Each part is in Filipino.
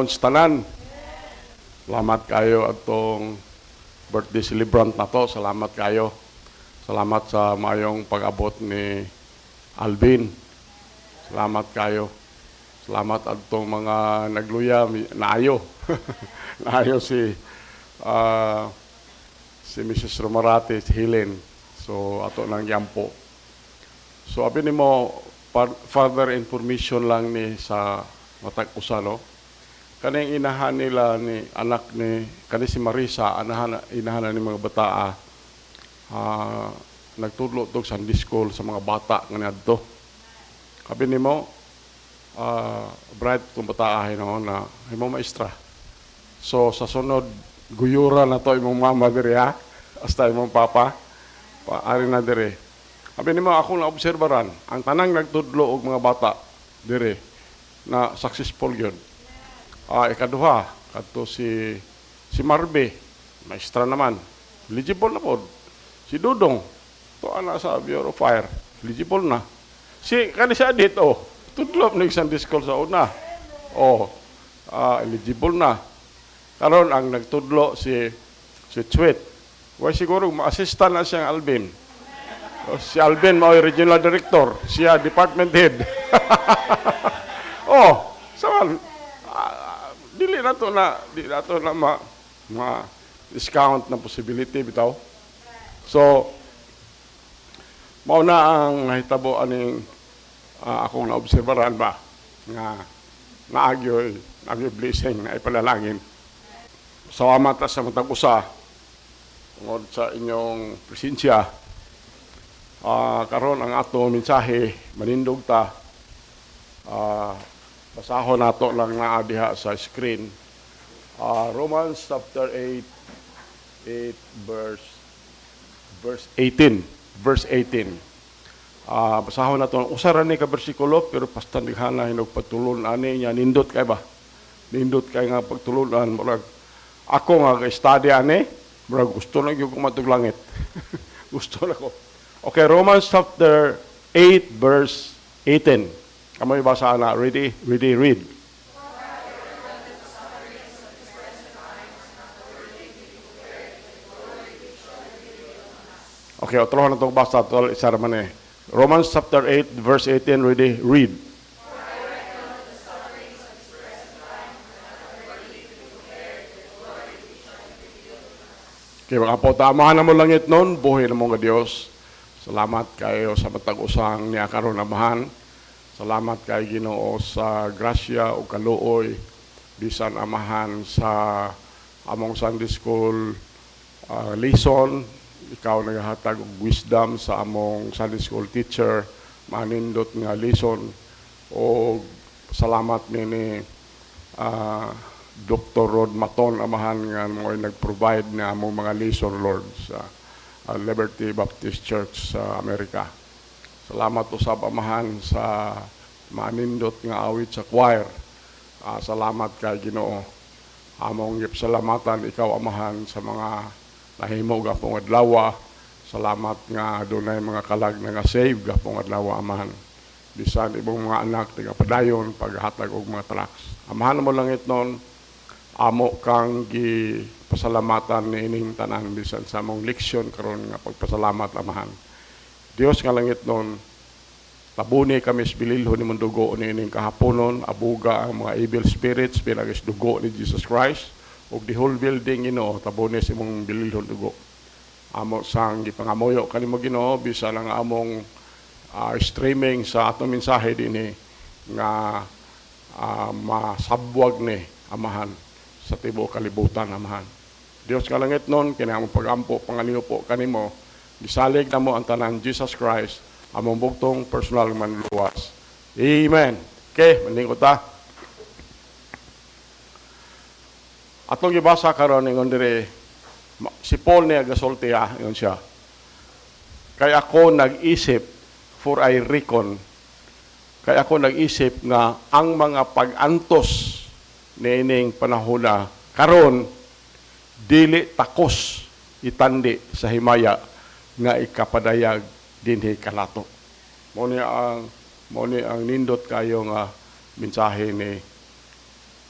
gihapon sa tanan. Salamat kayo atong birthday celebrant na to. Salamat kayo. Salamat sa mayong pag-abot ni Alvin. Salamat kayo. Salamat atong mga nagluya. Naayo. Naayo si Mrs. Romarate, si Helen. So, ato nang yampo. So, abin mo, further information lang ni sa matag usa, no? Kaning inahan nila ni anak ni kani si Marisa, inahan ni mga bata nagtudlo tog Sunday school sa mga bata nga niadto. Kabi nimo bright kung bata no na imo maestra. So sa sunod guyura na to imong mama diri ha. Hasta imong papa paari na diri. Kabi nimo ako na obserbaran ang tanang nagtudlo og mga bata diri na successful gyud. Ikaduha, kadto si Marbe, maestra naman, eligible na po. Si Dudong, to ana sa Bureau of Fire, eligible na. Si kanisa dito, tudlop ng Sunday school sa una. Eligible na. Karon ang nagtudlo si Chwet. Way siguro ma-assistant na siyang Alvin. Si Alvin mao regional director, siya department head. Saman dili nato na ma discount na possibility bitaw. So mao na ang nahitabo aning akong naobserbaran ba nga naagyo blessing na ipanalangin. Salamat sa matag usa tungod sa inyong presensya. Karon ang ato mensahe manindog ta. Basahon nato lang na diha sa screen. Romans chapter 8 verse 18. Basahon nato usaran ni ka bersikulo pero pastandighan na hinog patulon ani nya nindot kay ba. Nindot kay nga pagtulunan murag ako nga ka-study ani murag gusto na gyud ko matug langit. Gusto na ko. Okay, Romans chapter 8 verse 18. Kamoy basa na. Ready, read. Okay, otrohan na itong basa. Isa naman Romans chapter 8, verse 18. Ready, read. Okay, mga po, tamahan na mo langit nun. Buhay na mo nga Diyos. Salamat kayo sa matag-usang niya karon amahan. Salamat kay Ginoo sa grasya o kaluoy bisan amahan sa among Sunday School lesson. Ikaw naghatag og wisdom sa among Sunday School teacher, manindot nga lesson. O salamat ni Dr. Rod Maton amahan nga mo nag-provide na among mga lesson, Lord, sa Liberty Baptist Church sa Amerika. Salamat usab amahan sa manindot nga awit sa choir. Salamat kay Ginoo. Among gipasalamatan ikaw amahan sa mga nahimo gapong adlaw. Salamat nga dunay mga kalag nga save gapong adlaw amahan. Bisan ibong mga anak tiga padayon paghatag og mga tracts. Amahan mo langit non amo kang gipasalamatan niining tanan bisan sa among leksyon karon nga pagpasalamat amahan. Dios nga langit nun, tabuni kami sa bililho ni mong dugo ni ining kahaponon, abuga ang mga evil spirits, pinagis dugo ni Jesus Christ, ug the whole building, Ginoo, tabuni sa mong bililho dugo. Amo sang gipangamoyo kanimo Ginoo, bisa lang among streaming sa atong mensahe din nga masabwag ni amahan sa tibuok kalibutan amahan. Dios nga langit nun, kinahanglan pagampo, panganiyo po kanimo, gisalig na mo ang tanan Jesus Christ, among bugtong personal manluwas. Amen. Okay, maningot ta. Atong gibasa karon ingon dire si Paul ni agasulti ingon siya. Kay ako nag-isip for I reckon. Kay ako nag-isip nga ang mga pag-antos niining panahon karon dili takos itandi sa himaya nga ikapadayag dinhi kanato. Mo ni ang nindot kayo nga mensahe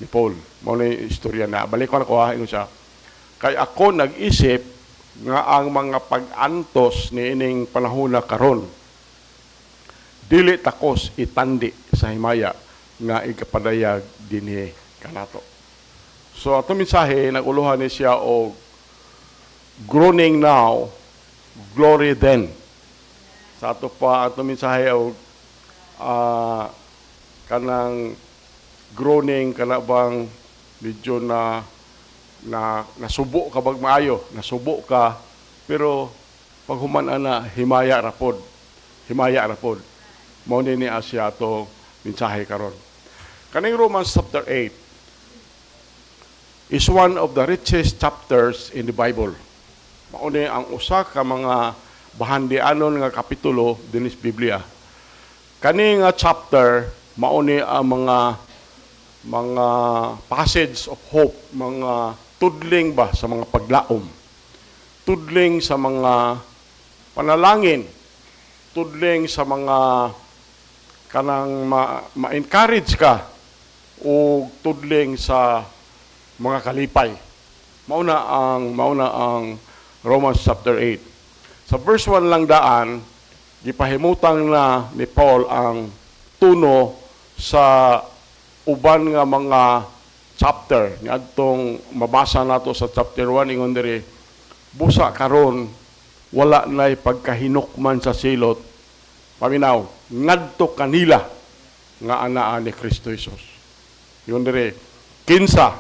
ni Paul. Mao ni istorya na. Balik ko na ko ha, siya. Kay ako nag-isip nga ang mga pag-antos ni ining panahon na karon dili takos itandi sa himaya nga ikapadayag dinhi kanato. So ato mensahe naguluhan ni siya og groaning now, glory then. Sa ato pa ato mensahe og kanang groaning kana bang medyo nasubo ka bag maayo, nasubo ka pero pag human ana himaya rapod. Himaya rapod. Mao ni Asya to mensahe karon. Kaning Romans chapter 8 is one of the richest chapters in the Bible. Mao ni ang usa ka mga bahandianon nga kapitulo dinis Biblia. Kani nga chapter mao ni ang mga passage of hope, mga tudling ba sa mga paglaom, tudling sa mga panalangin, tudling sa mga kanang ma-encourage ka o tudling sa mga kalipay. Mauna ang Romans chapter 8. Sa verse 1 lang daan, gipahimutang na ni Paul ang tuno sa uban nga mga chapter niadtong mabasa nato sa chapter 1 ingon diri busa karon wala nay pagkahinukman sa silot paminaw ngadto kanila nga anaa ni Kristo Jesus. Ingon diri kinsa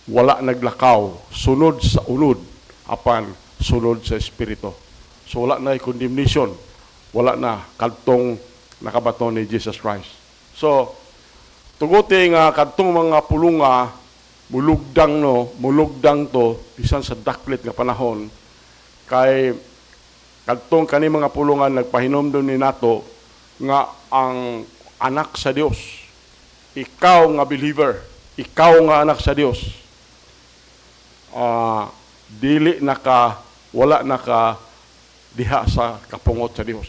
wala naglakaw sunod sa unod apan sunod sa espiritu. So wala nay condemnation, wala na kadtong nakabaton ni Jesus Christ. So tugote nga kadtong mga pulunga mulugdang to bisan sa daklit nga panahon kay kadtong kani mga pulungan nagpahinomdom ni nato nga ang anak sa Dios, ikaw nga believer, ikaw nga anak sa Dios, wala naka diha sa kapungot sa Dios,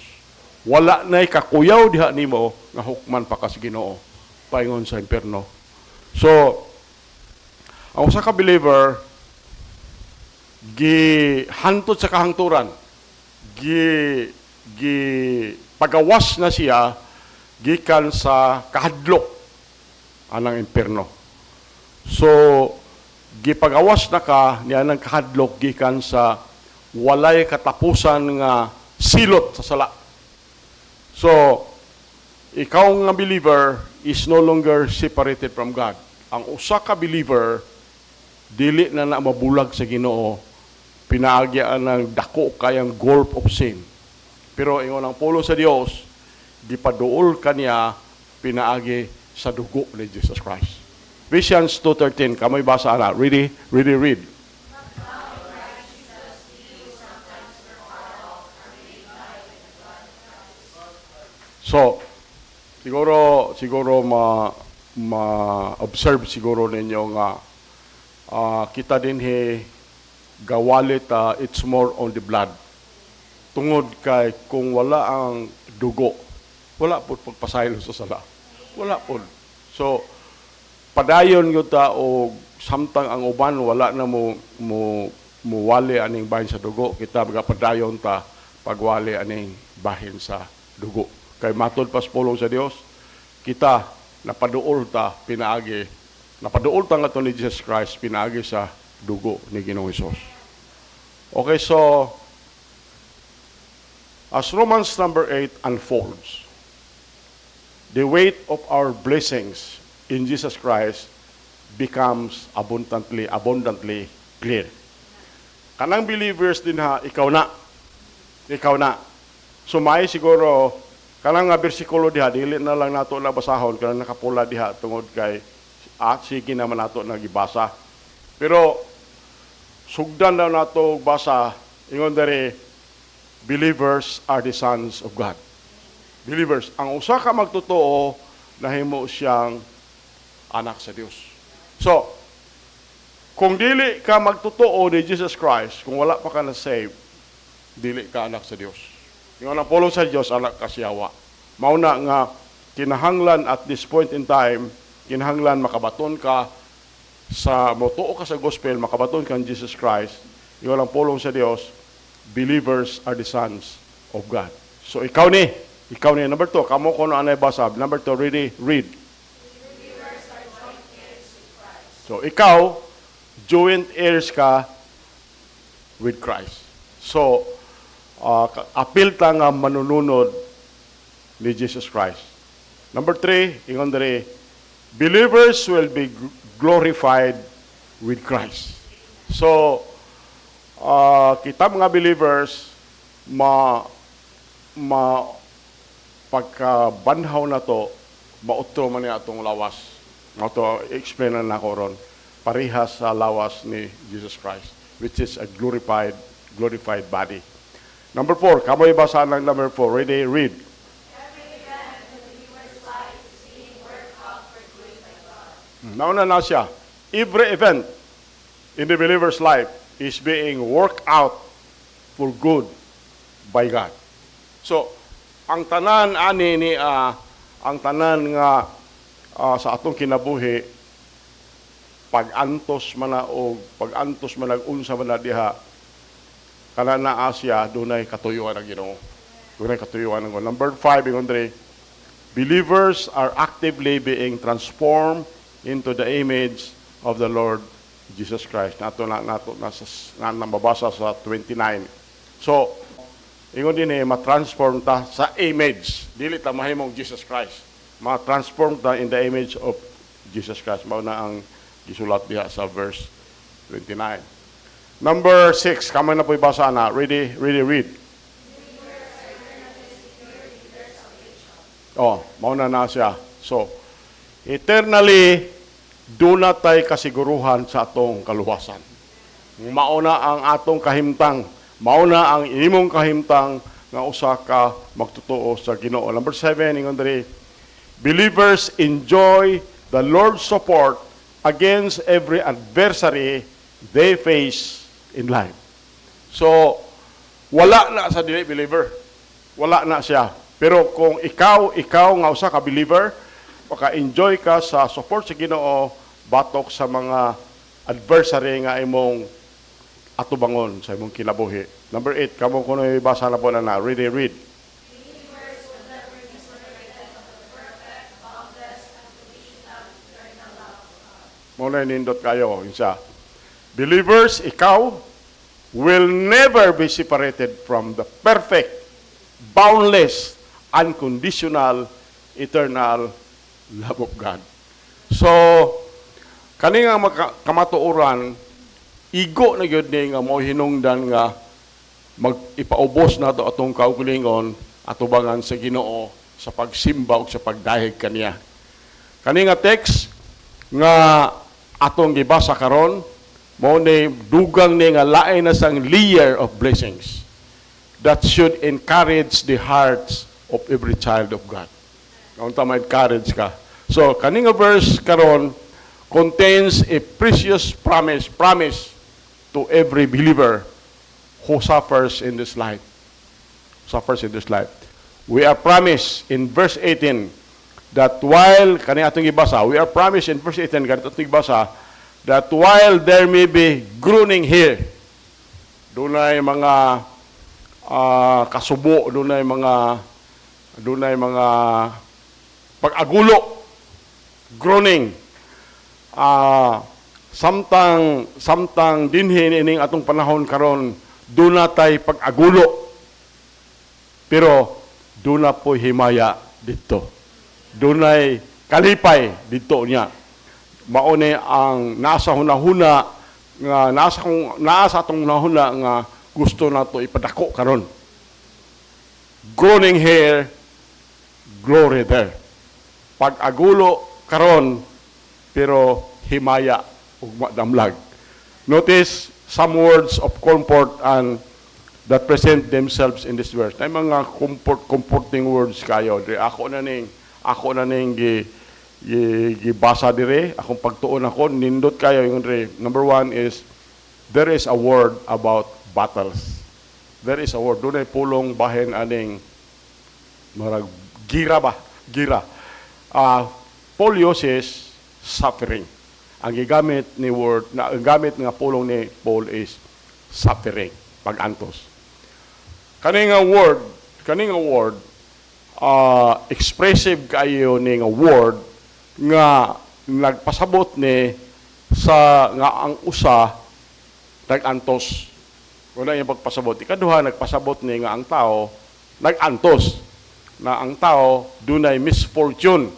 wala na'y kakuyaw diha nimo nga hukman pa ka sa Ginoo paingon sa impierno. So, ang usa ka believer gihantod sa kahangturan, pagawas na siya gikan sa kahadlok anang impierno. So, gipagawas na ka niya ng kahadlok gikan sa walay katapusan nga silot sa sala. So, ikaw nga believer is no longer separated from God. Ang usa ka believer dili na mabulag sa Ginoo, pinaagyaan ng dako kayang gulf of sin. Pero ingon ang pulo sa Dios, gipaduol kaniya pinaagi sa dugo ni Jesus Christ. Ephesians 2:13, kamay basa na. Ready, read. So, siguro ma-observe siguro ninyo nga kita din gawalit it's more on the blood. Tungod kay kung wala ang dugo, wala po pagpasaylo sa sala. Wala po. So, padayon yun ta o samtang ang uban wala na muwali aning bahin sa dugo, kita padayon ta pagwali aning bahin sa dugo. Kay matod pas pulong sa Dios, kita napaduol ta pinaagi, napaduol ta nga ni Jesus Christ pinaagi sa dugo ni Ginoong Hesus. Okay, so as Romans number 8 unfolds, the weight of our blessings in Jesus Christ becomes abundantly clear. Kanang believers din ikaw na. Sumay siguro kanang nga bersikulo diha dili na lang nato na basahon kanang nakapula diha tungod kay sige naman nato nagibasa. Pero sugdan daw nato basa ingon dere believers are the sons of God. Believers, ang usa ka magtotoo nahimo siyang anak sa Dios. So, kung dili ka magtotoo ni Jesus Christ, kung wala pa ka na save, dili ka anak sa Dios. Yung ang pulong sa Diyos, anak kasiyawa. Mauna nga, kinahanglan at this point in time, kinahanglan makabaton ka sa motuo ka sa gospel, makabaton ka ng Jesus Christ, yung walang pulong sa Dios, believers are the sons of God. So ikaw ni. Number 2, kamo ko ano basa. Number 2, read. So ikaw, joint heirs ka with Christ. So, apil ta nga manununod ni Jesus Christ. Number 3, ingon diri, believers will be glorified with Christ. So, kita mga believers, pagkabanhaw na to, mautro man niya atong lawas. Ito, explain na ako ron. Parihas sa lawas ni Jesus Christ, which is a glorified body. Number 4, kamoy basa ng number 4. Ready, read. Nauna na siya. Every event in the believer's life is being worked out for good by God. So, ang tanan ani ni ang tanan nga sa atong kinabuhi, pag-antos man na o pag-antos man nag-unsa man na diha, kana na Asya, dunay katuyuan ang Ginoo. Dunay katuyuan ang Ginoo. Number 5, ingon diri, believers are actively being transformed into the image of the Lord Jesus Christ. Nato mabasa sa 29. So, ingon din ma-transform ta sa image. Dili ta mahimong Jesus Christ. Ma-transform ta in the image of Jesus Christ. Mao na ang gisulat diha sa verse 29. Number 6, kamay na po'y basa na. Ready, read. Mao na siya. So, eternally, doon na tayo kasiguruhan sa atong kaluwasan. Mauna ang atong kahimtang. Mauna ang imong kahimtang nga usa ka magtutuo sa Ginoo. Number 7, ingon diri, believers enjoy the Lord's support against every adversary they face in life. So, wala na sa dili believer. Wala na siya. Pero kung ikaw nga usa ka believer, maka-enjoy ka sa support sa Ginoo batok sa mga adversary nga imong atubangon sa imong kinabuhi. Number 8, kamo kuno ibasa na po na read. Muna nindot kayo, isa. Believers, ikaw will never be separated from the perfect, boundless, unconditional, eternal love of God. So, kani nga kamatuoran, igo na gyud ni nga mo hinungdan nga mag-ipaubos na to atong kaugalingon atubangan sa Ginoo sa pagsimba ug sa pagdahig kaniya. Kani nga text nga atong gibasa karon mao ni dugang ni nga lain na sang layer of blessings that should encourage the hearts of every child of God. Unta ma-encourage ka. So, kani nga verse karon contains a precious promise to every believer who suffers in this life. We are promised in verse 18 that while, kani atong ibasa, we are promised in verse 18, ganito atong ibasa, that while there may be groaning here, dunay mga kasubo, dunay mga pag-agulo, groaning, samtang dinhin ining atong panahon karon, dunay pag-agulo, pero duna po himaya dito. Dunay kalipay dito niya. Maone ang nasa hunahuna nga nasa atong hunahuna nga gusto nato ipadako karon. Groaning here, glory there. Pag-agulo karon pero himaya ug madamlag. Notice some words of comfort and that present themselves in this verse. Ay mga comforting words kayo. Ako na ning gibasa dire, akong pagtuon ako, nindot kayo yung dire. Number 1 is, there is a word about battles. There is a word. Doon ay pulong bahin aning marag gira ba? Gira. Poliosis suffering. Ang gigamit ni word, na ang gamit nga pulong ni Paul is suffering, pag-antos. Kaning nga word, expressive kayo ni nga word nga nagpasabot ni sa nga ang usa nag-antos. Una yung pagpasabot. Ikaduha, nagpasabot ni nga ang tao nag-antos. Na ang tao dunay misfortune.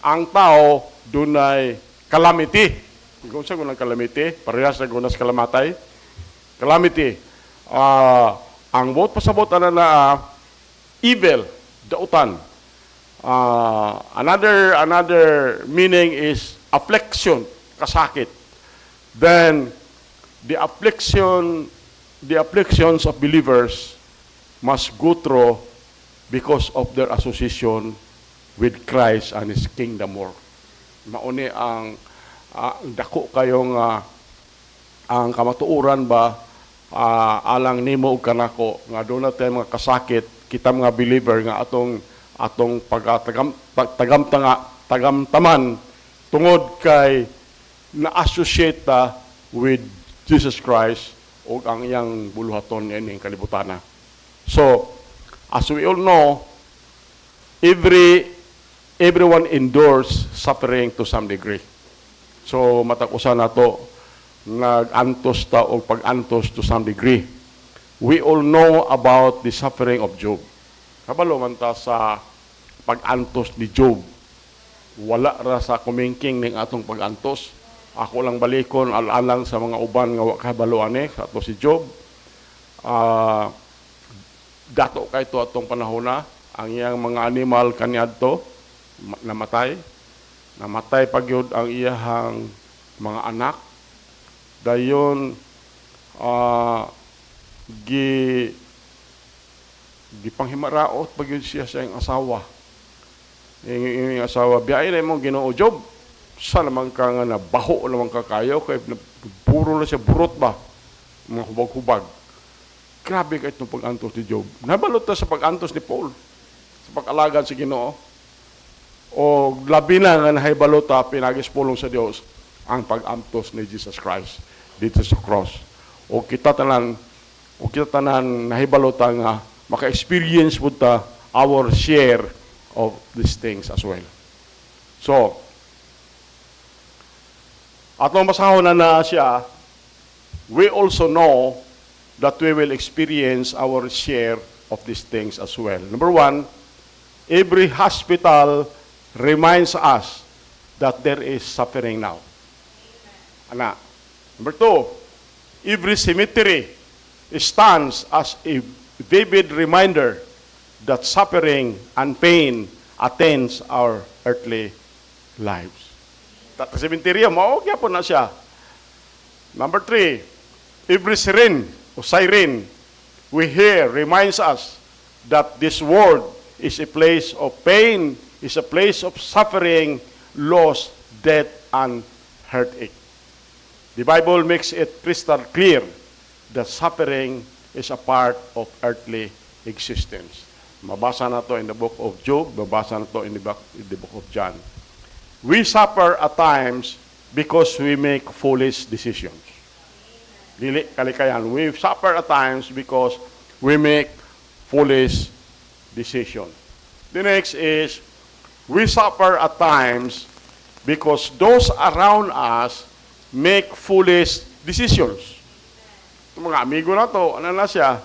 Ang tao dunay calamity. Kung sa gunang calamity, parehas na gunas kalamatay. Calamity. Ang buot pasabot na evil, dautan. Another meaning is affliction, kasakit. Then the afflictions of believers must go through because of their association with Christ and His kingdom work. Mauni ang dako kayong ang kamatuoran ba alang nimo ug kanako nga doon natin mga kasakit kita mga believer nga atong tagamtaman tungod kay na-associate with Jesus Christ o ang iyang buluhaton ining kalibutana. So, as we all know, everyone endures suffering to some degree. So, matakusan na to, nag-antos ta o pag-antos to some degree. We all know about the suffering of Job. Kabalo man ta sa pag-antos ni Job. Wala ra sa kumingking ning atong pag-antos. Ako lang balikon alang sa mga uban nga wa kabalo ani sa ato si Job. Dato kay to atong panahona ang iyang mga animal kaniadto namatay pagyud ang iyang mga anak dayon gipanghimaraot pagyud siya sa iyang asawa. Iyang asawa biyay na mo Ginoo Job sa naman ka nga nabaho naman ka kayo kay puro na siya burot ba mga hubag-hubag. Grabe ka itong pag-antos ni Job. Nabalot ta sa pag-antos ni Paul sa pag-alagad sa Ginoo. O labi na nga nahibalota pinagis pulong sa Dios ang pag-antos ni Jesus Christ dito sa cross. O kita tanan nahibalota nga maka-experience po ta our share of these things as well. So, atong basahon na siya, we also know that we will experience our share of these things as well. Number one, every hospital reminds us that there is suffering now. Ana. Number two, every cemetery stands as a vivid reminder that suffering and pain attends our earthly lives. Sa cemetery, maogya po na siya. Number three, every siren we hear reminds us that this world is a place of pain, is a place of suffering, loss, death, and heartache. The Bible makes it crystal clear that suffering is a part of earthly existence. Mabasa na to in the book of Job, mabasa na to in the book of John. We suffer at times because we make foolish decisions. Dili kalikayan. We suffer at times because we make foolish decisions. The next is, we suffer at times because those around us make foolish decisions. Yung mga amigo na to, ano na siya,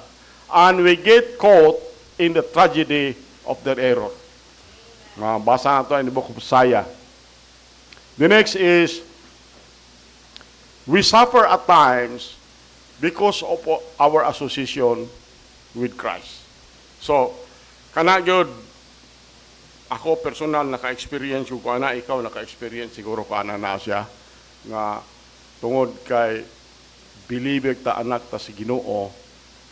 and we get caught in the tragedy of their error. Basa na to in the book of Isaiah. The next is, we suffer at times because of our association with Christ. So, kana gyud ako personal naka-experience ko ana, ikaw naka-experience siguro ko ana na siya nga tungod kay believer ta anak ta si Ginoo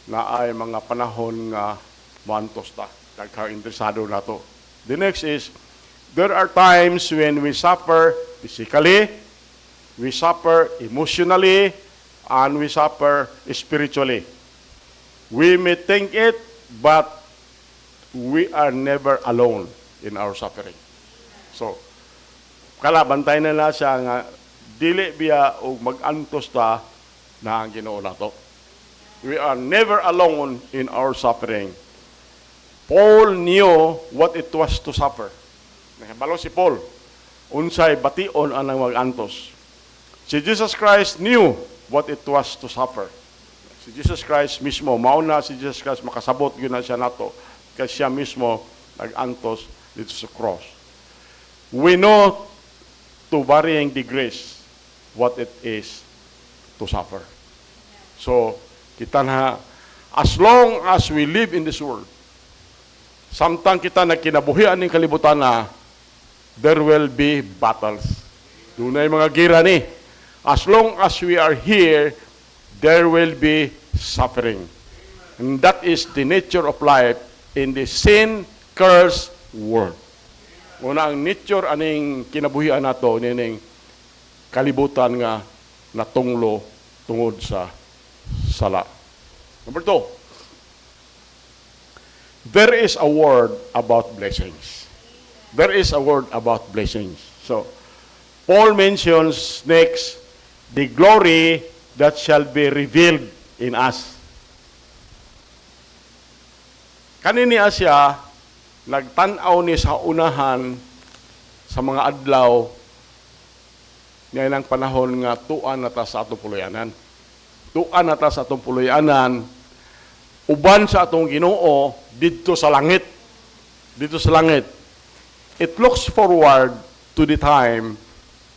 na ay mga panahon nga mantos ta nagka-interesado nato. The next is, there are times when we suffer physically, we suffer emotionally, and we suffer spiritually. We may think it, but we are never alone in our suffering. So, Kala, bantay na na siya nga, dili biya o mag-antos ta na ang Ginoo nato. We are never alone in our suffering. Paul knew what it was to suffer. Nahibalo si Paul, unsay bation anang mag-antos. Si Jesus Christ knew what it was to suffer. Si Jesus Christ mismo, mauna si Jesus Christ, makasabot yun na siya nato, kasi siya mismo nag-antos dito sa cross. We know to varying degrees what it is to suffer. So, kita na, as long as we live in this world, samtang kita nagkinabuhian ng kalibutan na, there will be battles. Doon na yung mga gira ni. As long as we are here, there will be suffering. And that is the nature of life in the sin-cursed world. Una ang nature aning kinabuhian nato nining kalibutan nga natunglo tungod sa sala. Number 2, there is a word about blessings. There is a word about blessings. So, Paul mentions next the glory that shall be revealed in us. Kanini siya nagtanaw ni sa unahan sa mga adlaw niya ng panahon nga tuan na ta sa atong puluyanan. Tuan na ta sa atong puluyanan, uban sa atong Ginoo didto sa langit. Dito sa langit. It looks forward to the time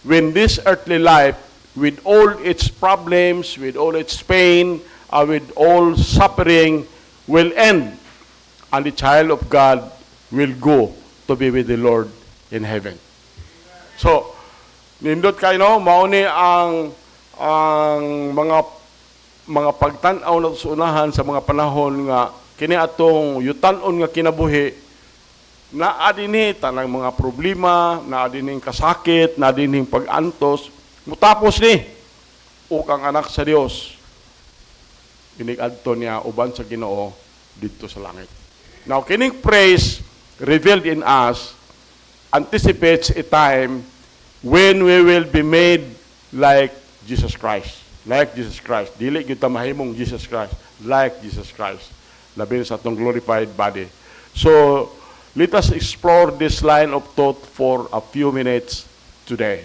when this earthly life, with all its problems, with all its pain, with all suffering, will end. And the child of God will go to be with the Lord in heaven. So, nindot kayo, no? Mauni ang mga pagtanaw na sa unahan sa mga panahon nga kini atong yutanon nga kinabuhi na adini tanang mga problema, na adining kasakit, na adining pag-antos, mutapos ni o kang anak sa Dios inig-adto niya uban sa Ginoo dito sa langit. Now, kining praise revealed in us anticipates a time when we will be made like Jesus Christ. Like Jesus Christ. Dili kita mahimong Jesus Christ. Like Jesus Christ. Labi sa atong glorified body. So, let us explore this line of thought for a few minutes today.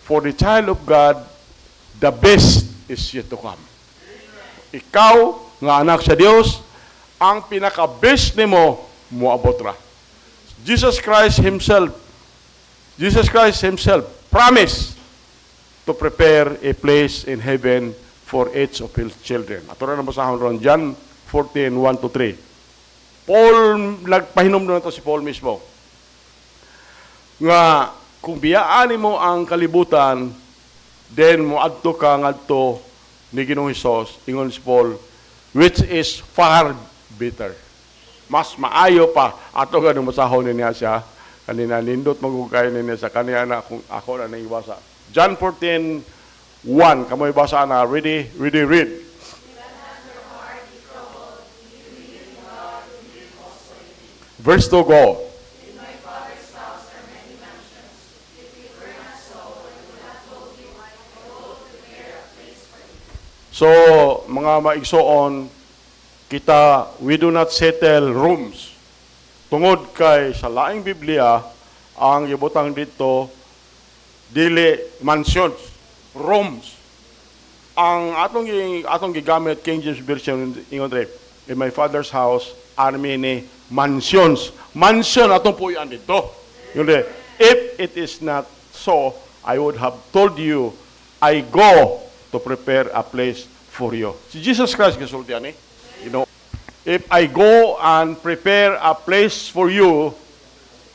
For the child of God, the best is yet to come. Ikaw, nga anak sa Dios, ang pinaka-best nimo moabot ra. Jesus Christ Himself promised to prepare a place in heaven for each of His children. Ato na nabasahon ron, John 14, 1-3. Paul, nagpahinom na ito si Paul mismo. Nga, kung biyaan mo ang kalibutan, then moadto ka ngadto ni Ginoong Hesus, ingon si Paul, which is far better. Mas maayo pa. Ato ganun masahon niya siya. Kanina, nindot magugay niya sa kaniya na kung ako na naibasa. John 14:1. Kamoy basa na. Ready, read. Verse 2, go. So, mga maigsoon, we do not settle rooms. Tungod kay sa laing Biblia, ang gibutang dito, dili mansions, rooms. Ang atong gigamit, King James Version, ingon rin, in my father's house, are many mansions. Mansion, atong puyan dito. If it is not so, I would have told you, I go to prepare a place for you. Si Jesus Christ, kasulti yan if I go and prepare a place for you,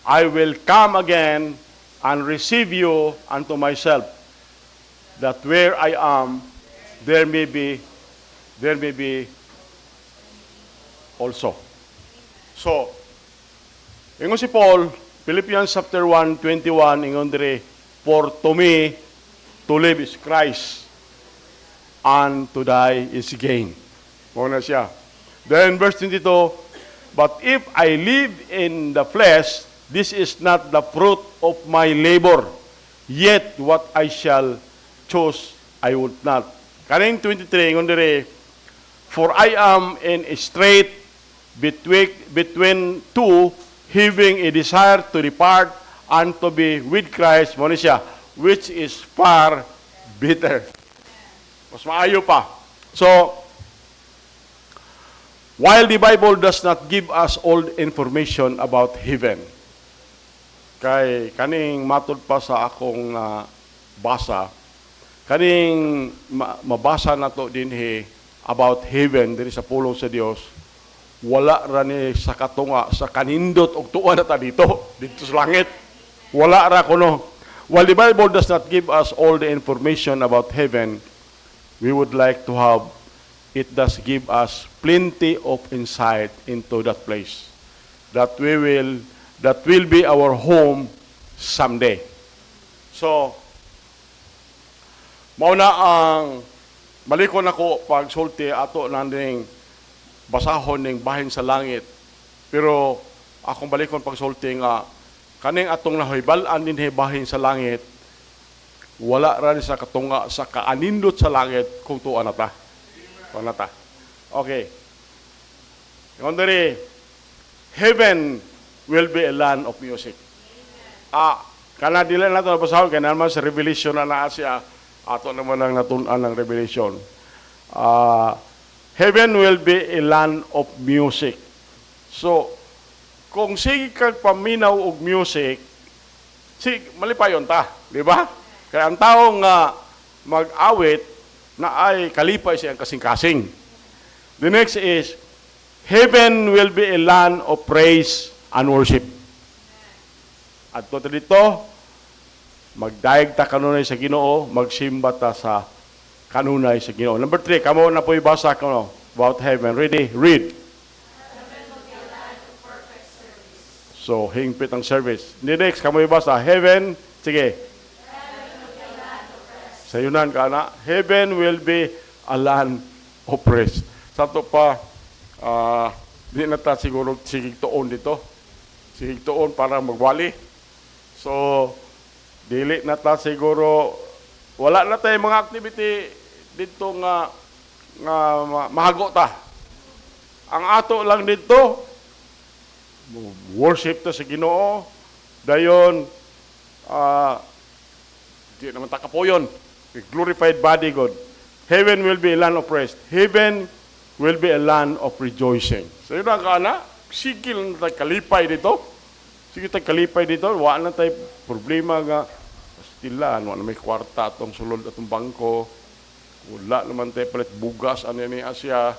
I will come again and receive you unto myself, that where I am, there may be also. So, ingon si Paul, Philippians chapter 1:21, ingon dire, for to me, to live is Christ, and to die is gain. Muna siya. Then verse 22, but if I live in the flesh, this is not the fruit of my labor. Yet what I shall choose, I would not. Kaning 23, ingon diri, for I am in a strait between two, having a desire to depart and to be with Christ, mo ni siya, which is far better. Mas maayo pa. So, while the Bible does not give us all the information about heaven, kay kaning matod pa sa akong basa, kaning mabasa na to dinhi about heaven diri sa pulong sa Dios, wala ra ni sa katunga sa kanindot og tuwa na ta dito sa langit. Wala ra kuno. While the Bible does not give us all the information about heaven, we would like to have, it does give us plenty of insight into that place that will be our home someday. So, mauna ang malikon ako pag sulti ato nanding basahon ning bahin sa langit. Pero akong balikon pag sulti nga kaning atong nahibalan din bahin sa langit, wala ra ni sa katunga sa kaanindot sa langit kung tuwa na ta. Tuwa na ta. Okay. Yung diri, heaven will be a land of music. Kana dili na ito nabasahon, kaya naman sa Revelation na siya, ato naman ang natunan ng Revelation. Heaven will be a land of music. So, kung sige kag paminaw og music, malipayon ta, di ba? Kaya ang taong mag-awit na ay kalipay siyang kasing-kasing. The next is, heaven will be a land of praise and worship. At to dito, magdaig ta kanunay sa Ginoo, magsimba ta sa kanunay sa Ginoo. Number 3, kamo na po ibasa ko about heaven. Ready? Read. So, hingpit ang service. Next, kamo ibasa. Heaven, sige. Sa yunan ka na, heaven will be a land of rest. Sa ito pa, di na ta siguro sigig tuon dito. Sigig tuon para magwali. So, dili na ta siguro, wala na tayo mga activity dito nga mahago ta. Ang ato lang dito, worship ta sa Ginoo, dayon, di naman takapoyon, glorified body God. Heaven will be a land of rest. Heaven will be a land of rejoicing. So yun ang kana, sigil na tayo kalipay dito. Sige tayo kalipay dito, wala na tayo problema nga, pastilan, wala na may kwarta atong sulod atong bangko, wala naman tayo palit bugas, ano yan Asya,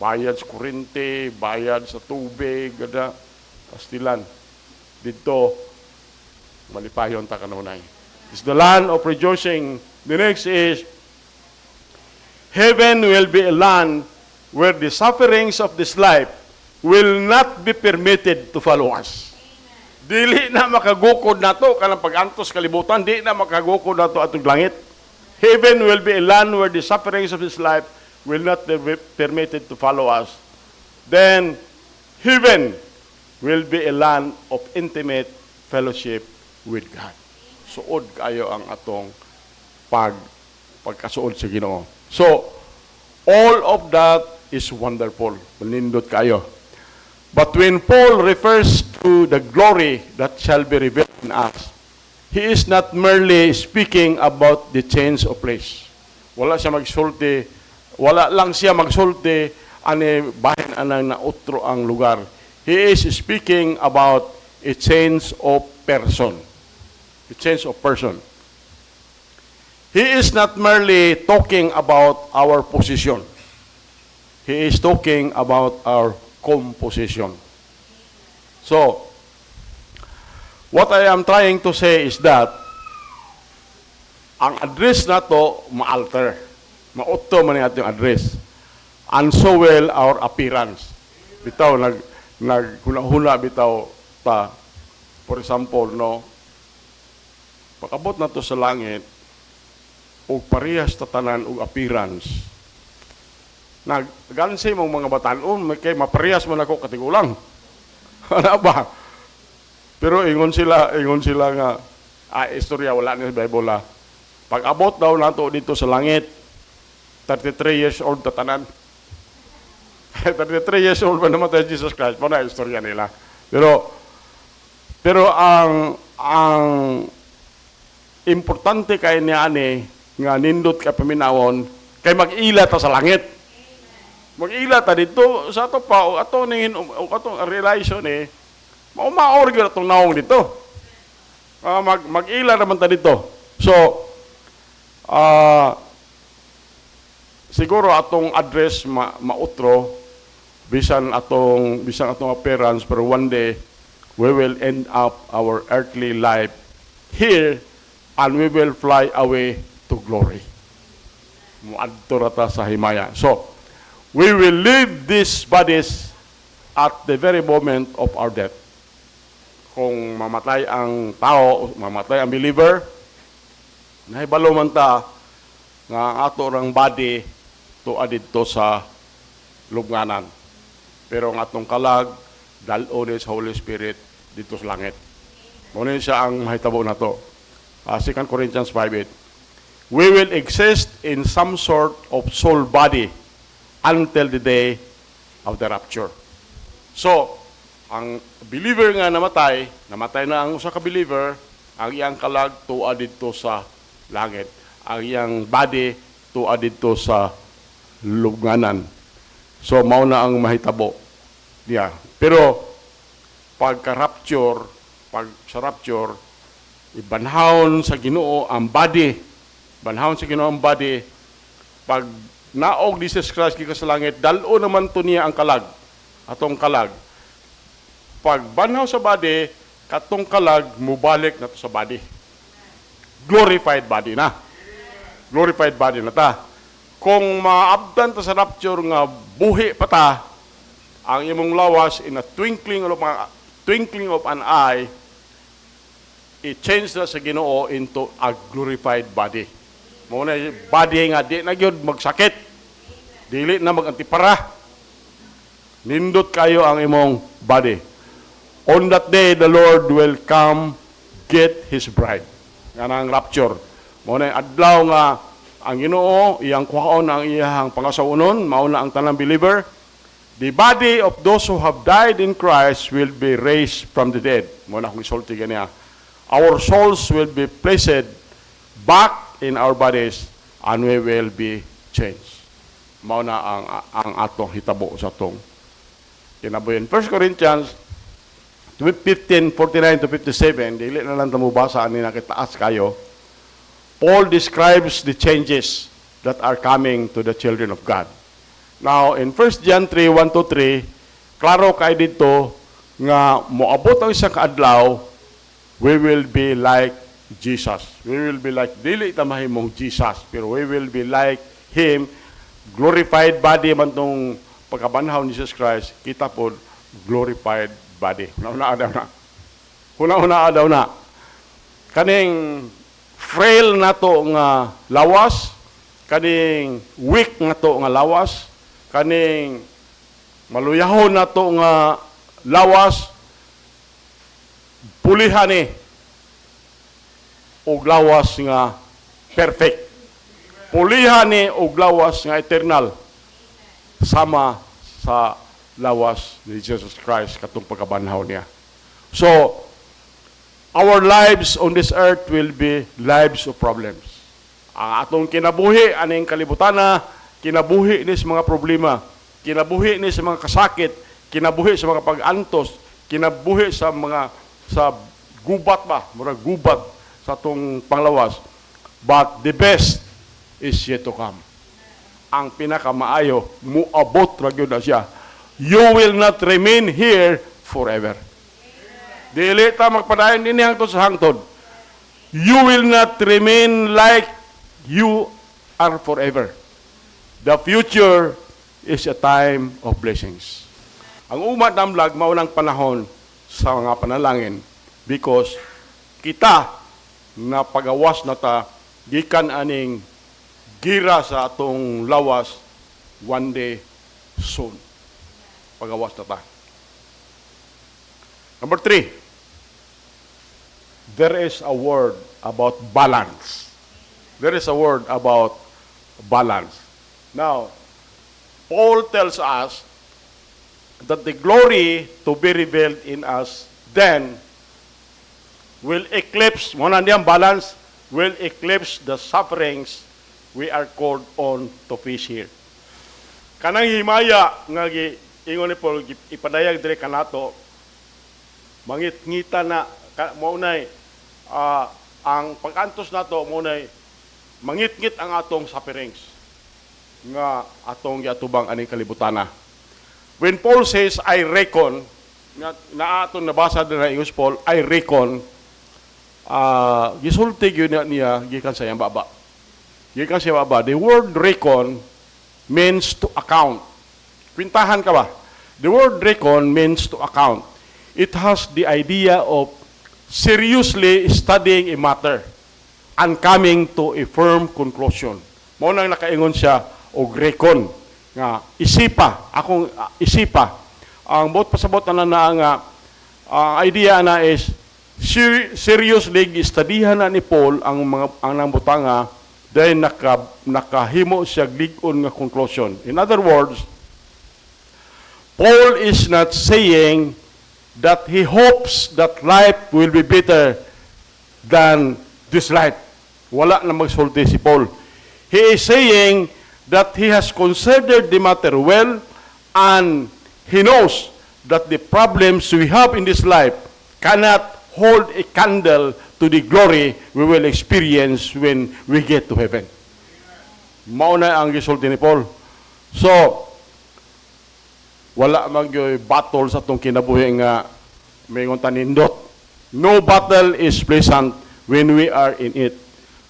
bayad sa kurente, bayad sa tubig, gada, pastilan. Dito, malipayon ta kanunay. It's the land of rejoicing. The next is, heaven will be a land where the sufferings of this life will not be permitted to follow us. Dili na makagukod na to, kanang pag-antos kalibutan, di na makagukod na to atong langit. Heaven will be a land where the sufferings of this life will not be permitted to follow us. Then, heaven will be a land of intimate fellowship with God. Suod kayo ang atong pagkasuod sa Ginoo. So, all of that is wonderful. Manindot kayo. But when Paul refers to the glory that shall be revealed in us, he is not merely speaking about the change of place. Wala lang siya magsulti ani bahin anang nautro ang lugar. He is speaking about a change of person. A change of person. He is not merely talking about our position. He is talking about our composition. So, what I am trying to say is that ang address na to ma-alter. Ma-auto man yung ating address. And so well our appearance. Bitaw, naghula-hula bitaw ta. For example, no, pag-abot na to sa langit, o parehas tatanan o appearance. Nagansay mong mga batanon, kay maparehas man ako katigulang. Ano ba? Pero ingon sila nga, istorya wala ni sa Bible ha. Pag abot daw nato dito sa langit, 33 years old tatanan. 33 years old pa namatay si Jesus Christ. Para istorya nila. Pero ang importante kay ni ani nga nindot ka paminawon kay mag-ila ta sa langit. Mag-ila ta dito sa ato pa o ato ning atong realization maumaor gyud atong naong dito. Mag-ila naman ta dito. So siguro atong address mautro bisan atong appearance, pero one day we will end up our earthly life here and we will fly away to glory. Muadto ra ta sa himaya. So we will leave these bodies at the very moment of our death. Kung mamatay ang tao, mamatay ang believer, nahibalo man ta nga ang ato rang body tuwa dito sa lubnganan. Pero ang atong kalag, dal-o sa Holy Spirit dito sa langit. Muna siya ang mahitabo na to. 2 Corinthians 5:8. We will exist in some sort of soul body until the day of the rapture. So, ang believer nga namatay na ang usa ka believer, ang iyang kalag tuwa dito sa langit. Ang iyang body tuwa dito sa lubnganan. So, mao na ang mahitabo. Yeah. Pero, pag sa rapture, ibanhawon sa Ginoo ang body. Banhawon sa Ginoo ang body. Pag naog ni Jesus Christ kika sa langit, dalo naman to niya ang kalag. Atong kalag. Pag banhaw sa body, katong kalag, mubalik na to sa body. Glorified body na. Glorified body na ta. Kung maabdan ta sa rapture nga buhi pa ta, ang imong lawas in a twinkling of an eye, i-change na sa Ginoo into a glorified body. Muna body nga di na gyud magsakit. Dili na magantipara. Nindot kayo ang imong body. On that day, the Lord will come get His bride. Yan ang rapture. Muna adlaw nga ang Ginoo iyang kuhaon ang iyang pangasaunon, mauna ang tanang believer. The body of those who have died in Christ will be raised from the dead. Muna kung isulti ganiya. Our souls will be placed back in our bodies and we will be changed. Mauna ang atong hitabo sa atong kinabuhi. 1 Corinthians 15:49 to 57, dili na lang tamo basa ani nakitaas kayo. Paul describes the changes that are coming to the children of God. Now, in 1 John 3:1 to 3, klaro kay dito nga moabot ang isang kaadlaw, we will be like Jesus. We will be like, dili ta mahimong Jesus, pero we will be like Him, glorified body man tong pagkabanhaw ni Jesus Christ, kita po glorified body. Huna-huna daw na. Kaning frail na to nga lawas, kaning weak na to nga lawas, kaning maluyahon na to nga lawas, pulihan og lawas nga perfect. Pulihan og lawas nga eternal. Sama sa lawas ni Jesus Christ katong pagkabanhaw niya. So, our lives on this earth will be lives of problems. Ang atong kinabuhi, aning kalibutana, kinabuhi ni sa mga problema, kinabuhi ni sa mga kasakit, kinabuhi sa mga pag-antos, kinabuhi sa gubat ba, murag gubat sa atong panglawas. But the best is yet to come. Ang pinakamaayo, muabot ra gyud na siya. You will not remain here forever. Dili ta magpadayon dinhi hangtod sa hangtod. You will not remain like you are forever. The future is a time of blessings. Ang umat namlag maunang panahon sa mga panalangin because kita na pagawas na ta gikan aning gira sa atong lawas one day soon. Pagawas na ta. Number 3. there is a word about balance. There is a word about balance. Now, Paul tells us that the glory to be revealed in us then will eclipse, muna niyang balance, will eclipse the sufferings we are called on to face here. Kanang himaya nga ingon ni Paul ipadayag dire kanato, mangit-ngita na maunay ang pag-antos nato maunay mangit-ngit ang atong sufferings nga atong giatubang aning kalibutana. When Paul says, I reckon, na atong nabasa din na English Paul, I reckon, gisulti yun niya, gikan sa iyang baba. Gikan sa iyang baba. The word reckon means to account. Kwintahan ka ba? The word reckon means to account. It has the idea of seriously studying a matter and coming to a firm conclusion. Mao nang nakaingon siya og reckon nga isipa, akong isipa. Ang bot pasabot na nga idea na is seriously studyhan na ni Paul ang nang butanga dahil nakahimo siya lig-on nga conclusion. In other words, Paul is not saying that he hopes that life will be better than this life. Wala na magsulti si Paul. He is saying that he has considered the matter well and he knows that the problems we have in this life cannot hold a candle to the glory we will experience when we get to heaven. Mauna ang gisulti ni Paul. So, wala mag-battle sa itong kinabuhi nga may nguntanindot. No battle is pleasant when we are in it.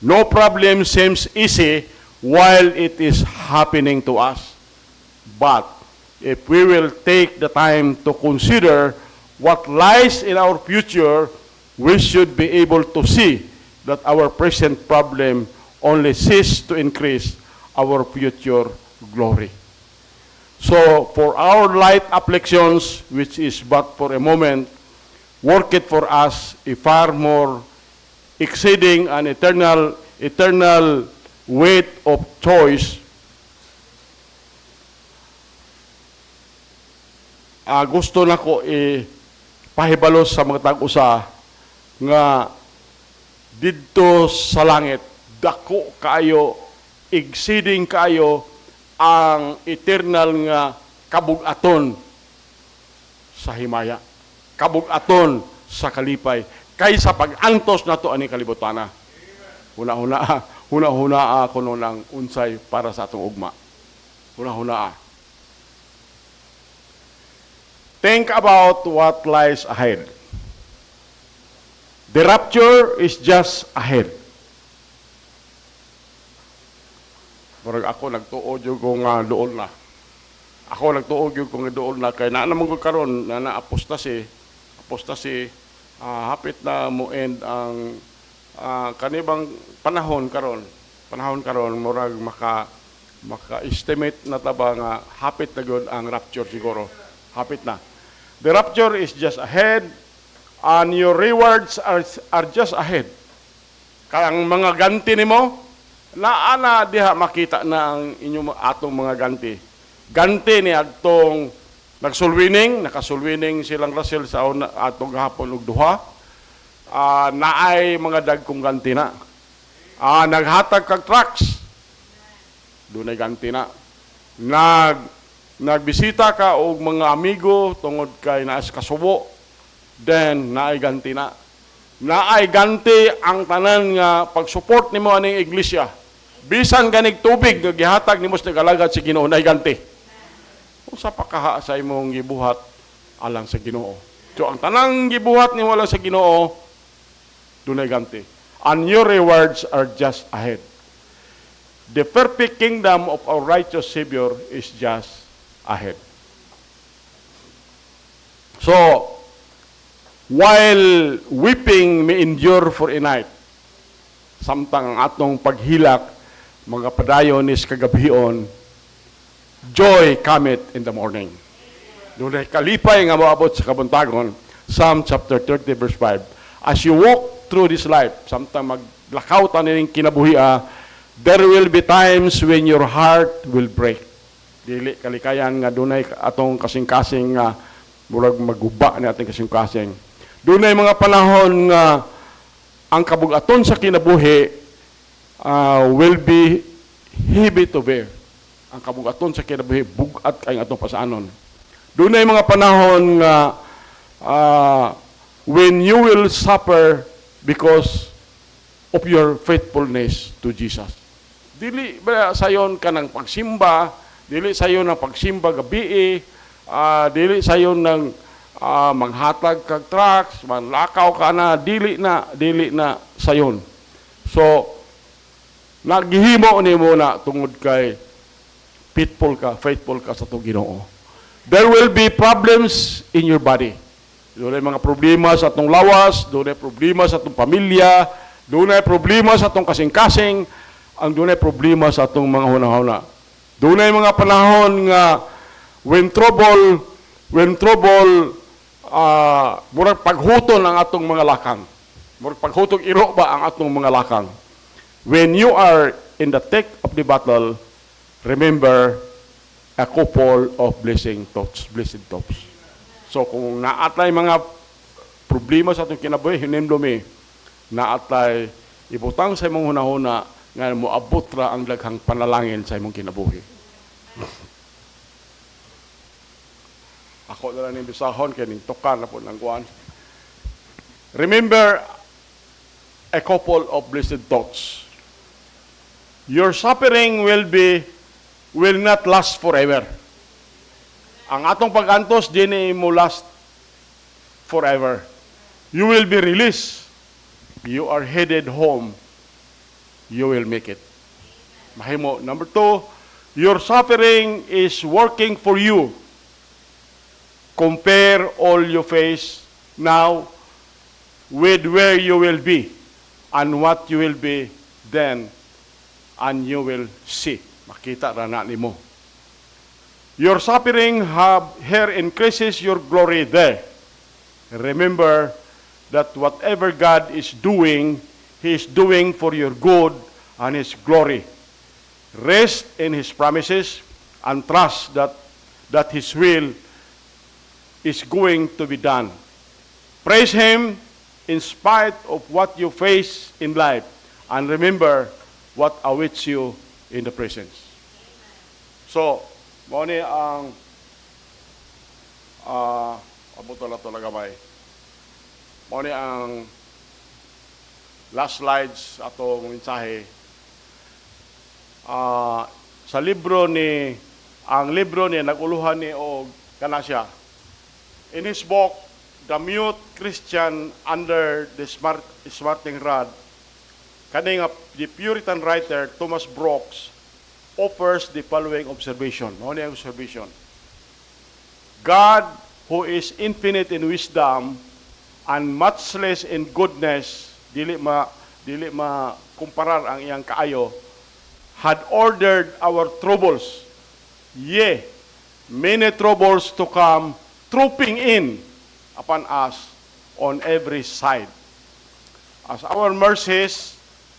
No problem seems easy while it is happening to us. But if we will take the time to consider what lies in our future, we should be able to see that our present problem only cease to increase our future glory. So, for our light afflictions, which is but for a moment, work it for us a far more exceeding an eternal weight of choice. Gusto na ko pahibalos sa mga tag-usa nga didto sa langit dako kayo, exceeding kayo ang eternal nga kabug-aton sa himaya, kabug-aton sa kalipay kaysa pag-antos nato ani kalibutana. Huna-huna kuno ng unsay para sa atong ugma. Huna-huna. Think about what lies ahead. The rapture is just ahead. Murag ako nagtuod yung kung doon na. Ako nagtuod yung kung doon na. Kaya naman ko karon na apostasy, hapit na mo end ang kanibang panahon karon murag maka-estimate na taba nga hapit na gyud ang rapture siguro. Hapit na. The rapture is just ahead and your rewards are just ahead. Kaya ang mga ganti nimo ana diha makita na ang inyong atong mga ganti. Ganti ni atong nakasulwining silang Russell sa atong gahapon ug duha. Naay mga dagkong ganti na. Naghatag kag trucks. Dunay ganti na. Nagbisita ka og mga amigo tungod kay naas kasubo, then naay ganti na. Naay ganti ang tanan nga pag-support nimo aning iglesia. Bisan ganig tubig nga gihatag nimo sa nag-alagad sa Ginoo, naay ganti. Usa pa kaha sa imong gibuhat alang sa Ginoo. So ang tanang gibuhat nimo alang sa Ginoo, dunay ganti. And your rewards are just ahead. The perfect kingdom of our righteous Savior is just ahead. So, while weeping may endure for a night, samtang ang atong paghilak, mga padayon is kagabion, joy cometh in the morning. Doon kalipay nga moabot sa kabuntagon, Psalm chapter 30 verse 5. As you walk through this life, samtang maglakaw ta ning kinabuhi, there will be times when your heart will break. Dili kalikayan nga dunay atong kasing-kasing nga murag maguba ni ating kasing-kasing. Dunay mga panahon nga ang kabugaton sa kinabuhi will be heavy to bear. Ang kabugaton sa kinabuhi bugat kay atong pasaanon. Dunay mga panahon nga when you will suffer because of your faithfulness to Jesus. Dili ba sayon ka ng pagsimba, dili sayon ng pagsimba gabi, dili sayon ng manghatag kag trucks, manlakaw ka na, dili na sayon. So, naghihimo nimo na tungod kay faithful ka sa itong Ginoo. There will be problems in your body. Doon ay mga problema sa atong lawas, doon ay problema sa atong pamilya, doon ay problema sa atong kasing-kasing, ang doon ay problema sa atong mga hunahuna. Doon ay mga panahon nga when trouble, murag paghuton ang atong mga lakang. Murag paghutong iro ba ang atong mga lakang. When you are in the thick of the battle, remember a couple of blessed thoughts. So kung naatay mga problema sa atong kinabuhi, hinimdumi, naatay ibutang sa imong hunahuna nga moabot ra ang daghang panalangin sa imong kinabuhi. Ako na lang yung bisahon, kaya ning tukan na po ng kuwan. Remember a couple of blessed thoughts. Your suffering will not last forever. Ang atong pag-antos, di mo last forever. You will be released. You are headed home. You will make it. Mahimo. Number 2, your suffering is working for you. Compare all you face now with where you will be and what you will be then, and you will see. Makita ra na nimo. Your suffering here increases your glory there. Remember that whatever God is doing, He is doing for your good and His glory. Rest in His promises and trust that His will is going to be done. Praise Him in spite of what you face in life, and remember what awaits you in the presence. So, mo ni ang abuto na to lagamay. Mo ni ang last slides atong mensahe. Sa libro ni naguluhan ni og kana siya. In his book, The Mute Christian Under the Smarting Rod, the Puritan writer Thomas Brooks offers the following observation. Ano yung observation? God, who is infinite in wisdom and much less in goodness, dili kumparar ang iyang kaayo, had ordered our troubles, yea, many troubles to come trooping in upon us on every side. As our mercies,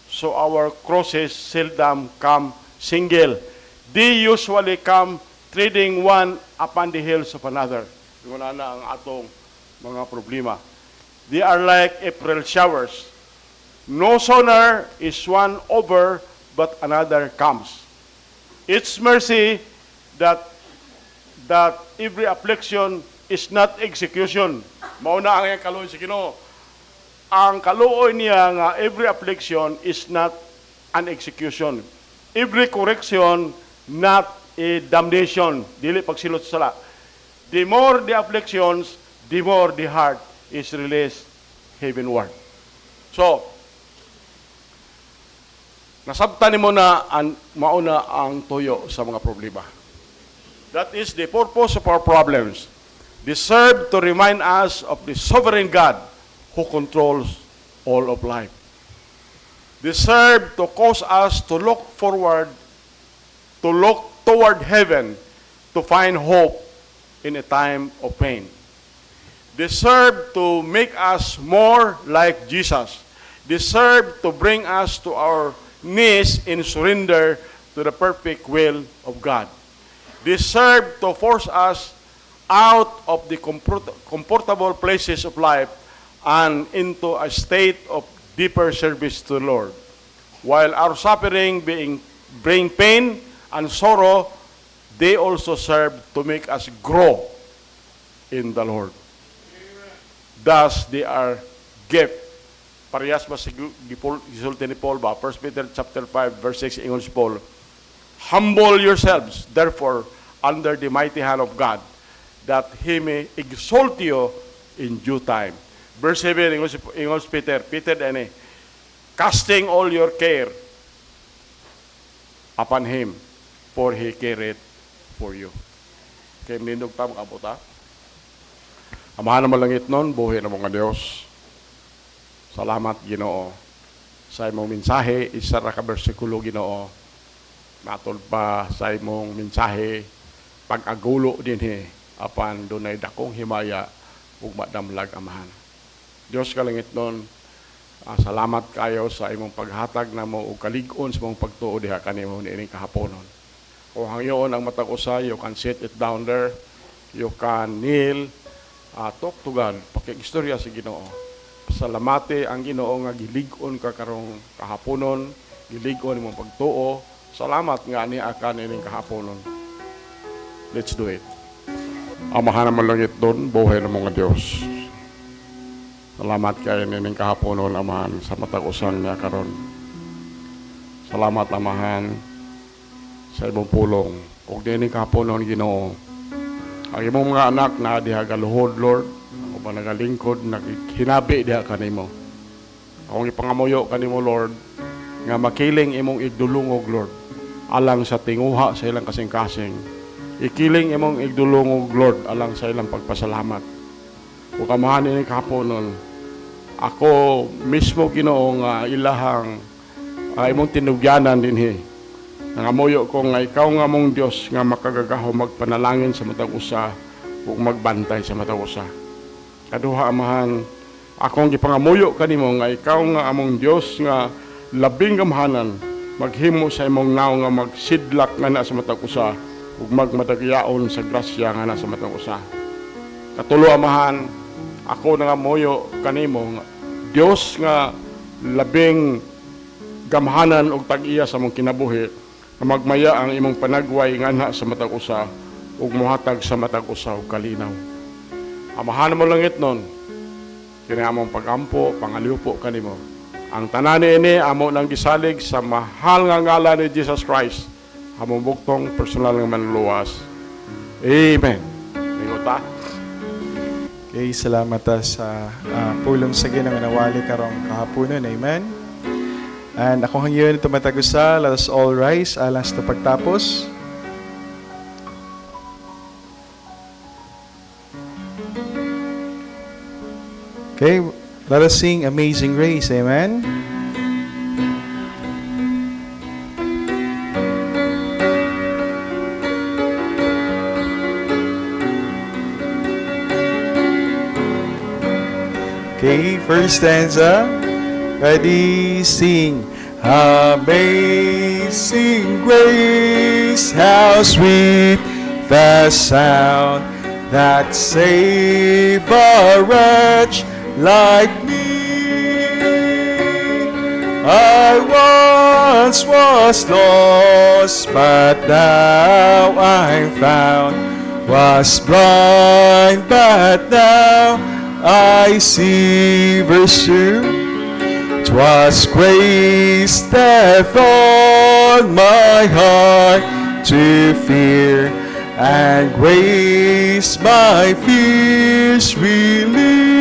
so our crosses seldom come single. They usually come treading one upon the heels of another. Yung na ang atong mga problema. They are like April showers. No sooner is one over, but another comes. It's mercy that every affliction is not execution. Mauna ang iyang kaluoy sa Ginoo. Ang kaluoy niya nga every affliction is not an execution. Every correction, not a damnation. Dili pagsilot sa sala. The more the afflictions, the more the heart is released heavenward. So, nasabtan mo na mauna ang tuyo sa mga problema. That is the purpose of our problems. They serve to remind us of the sovereign God who controls all of life. They serve to cause us to look toward heaven, to find hope in a time of pain. They serve to make us more like Jesus. They serve to bring us to our knees in surrender to the perfect will of God. They serve to force us out of the comfortable places of life and into a state of deeper service to the Lord. While our suffering bring pain and sorrow, they also serve to make us grow in the Lord. Thus, they are gift. Parehas ba gisulti ni Paul ba? 1 Peter chapter 5, verse 6, ingon si Paul, humble yourselves, therefore, under the mighty hand of God, that He may exalt you in due time. Verse 7, ingon si Peter dani, casting all your care upon Him, for He careth for you. Kaya nindog ta mga abuta. Amahan na malangit nun, buhay na mga Diyos. Salamat, Ginoo. Sa imong mensahe, isa ra ka bersikulo, Ginoo. Matod pa sa imong mensahe, pag-agulo din apan dunay dakong himaya ug madamlag, Amahan. Diyos kalangit nun, salamat kayo sa imong paghatag na mo ug kalig-on sa imong pagtuo diha kanimo niining kahaponon. Kung hangyoon ang matag usa, you can sit it down there, you can kneel, talk to God, pakikistorya si Ginoo. Salamate ang Ginoo nga gilig-on ka karong kahaponon, gilig-on imong pagtuo. Salamat nga ni akan ining kahaponon. Let's do it. Amahan na malangit doon, buhay ng mga Diyos. Salamat kayo nining kahaponon, Amahan, sa matag-usan niya karon. Salamat, Amahan, sa imong pulong. Kung nining kahaponon, Ginoo, ang imong mga anak na diha galuhod, Lord, o ba nagalingkod, naghinabi diha kanimo. Akong ipangamuyo kanimo, Lord, nga makiling imong igdulungog, Lord, alang sa tinguha sa ilang kasing-kasing. Ikiling imong igdulungog, Lord, alang sa ilang pagpasalamat. O kamahan ini kahaponon, ako mismo, Ginoo, nga ilahang imong tinugyanan dinhi. Nangamuyo ko nga ikaw nga mong Diyos nga makagagaho magpanalangin sa matag usa ug magbantay sa matag usa. Kaduha, Amahan, akong gipangamuyo kanimo nga ikaw nga among Diyos nga labing gamahanan, maghimo sa imong naw nga magsidlak nga na sa matag usa ug magmatagyaon sa grasya nga na sa matag usa. Katulo, Amahan, ako nangamuyo kanimo nga Diyos nga labing gamhanan og tag-iya sa mong kinabuhi, na magmaya ang imong panagway nga na sa matag usa ug mohatag sa matag usa og kalinaw. Amahan mo langit nun, kini among pagampo, pangaliupo kanimo. Ang tanan ini amo nang gisalig sa mahal nga ngalan ni Jesus Christ, among buktong personal nga manluwas. Amen. Ingota. Okay, salamat sa pulong sa ginanganawali karong kahaponon. Amen. And ako hangyon ito matagusa, let us all rise alang sa pagtapos. Okay, let us sing Amazing Grace. Amen. Okay, first stanza. Ready, sing. Amazing grace, how sweet the sound that saved a wretch like me. I once was lost, but now I'm found. Was blind, but now I see. Verse 2. 'Twas grace that on my heart to fear, and grace my fears relieve.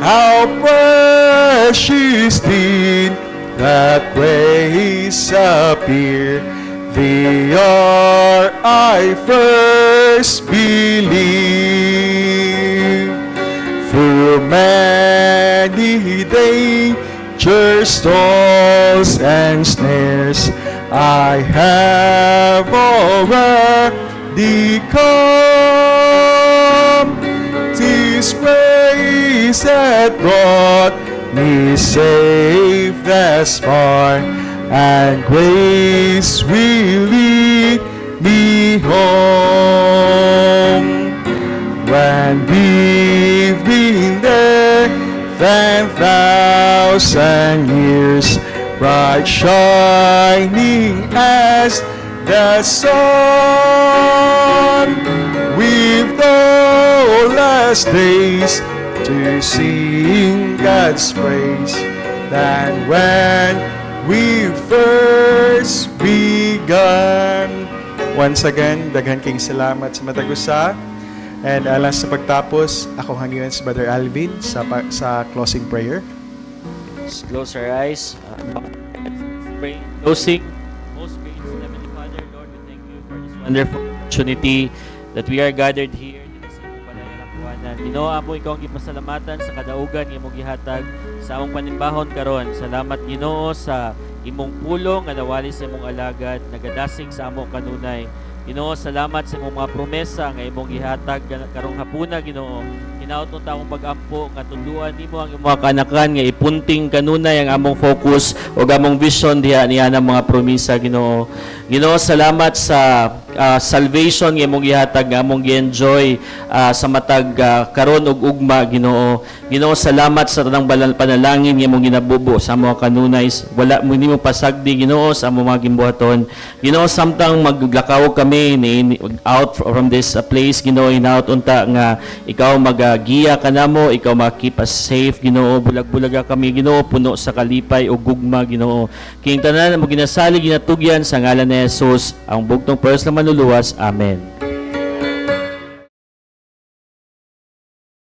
How precious did that grace appear, the hour I first believed. Through many dangers, toils, and snares, I have already come. 'Tis grace that brought me safe thus far, and grace will lead me home. When we've been there 10,000 years, bright shining as the sun, with the last days to sing God's praise than when we first begun. Once again, daghan king salamat sa matagusa. And alang sa pagtapos, ako hangyon si Brother Alvin sa closing prayer. Let's close our eyes. Pray. Closing. Most gracious Heavenly Father, Lord, we thank you for this wonderful opportunity that we are gathered here dito sa imong palayan ng kuwanan. Ginoo, amo ikaw ang gipasalamatan sa kadaugan nga imong gihatag sa among panimbahon karon. Salamat Ginoo sa imong pulong nga nawali sa imong alagad, nagadasig sa among kanunay. Ginoo, salamat sa imong mga promesa nga imong gihatag karong hapuna, Ginoo. Hinaot mo ta akong pag-ampo nga tudluan nimo ang imong mga kanakan nga ipunting kanunay ang among focus o among vision diha niya ng mga promesa, Ginoo. Ginoo, salamat sa salvation nga imong gihatag nga among gi-enjoy sa matag karon ug ugma, Ginoo. Ginoo, salamat sa tanang panalangin nga imong ginabubo sa among kanunay. Wala mo nimo pasagdi, Ginoo, sa among mga gimbuhaton. Ginoo, samtang maglakaw kami ni out from this place, Ginoo, hinaot unta nga ikaw giya ka namo, ikaw keep us safe, Ginoo. Bulag-bulaga kami, Ginoo, puno sa kalipay o gugma, Ginoo. King tanan mo ginasali ginatugyan sa ngalan ni Jesus, ang bugtong pearls na manluluwas. Amen.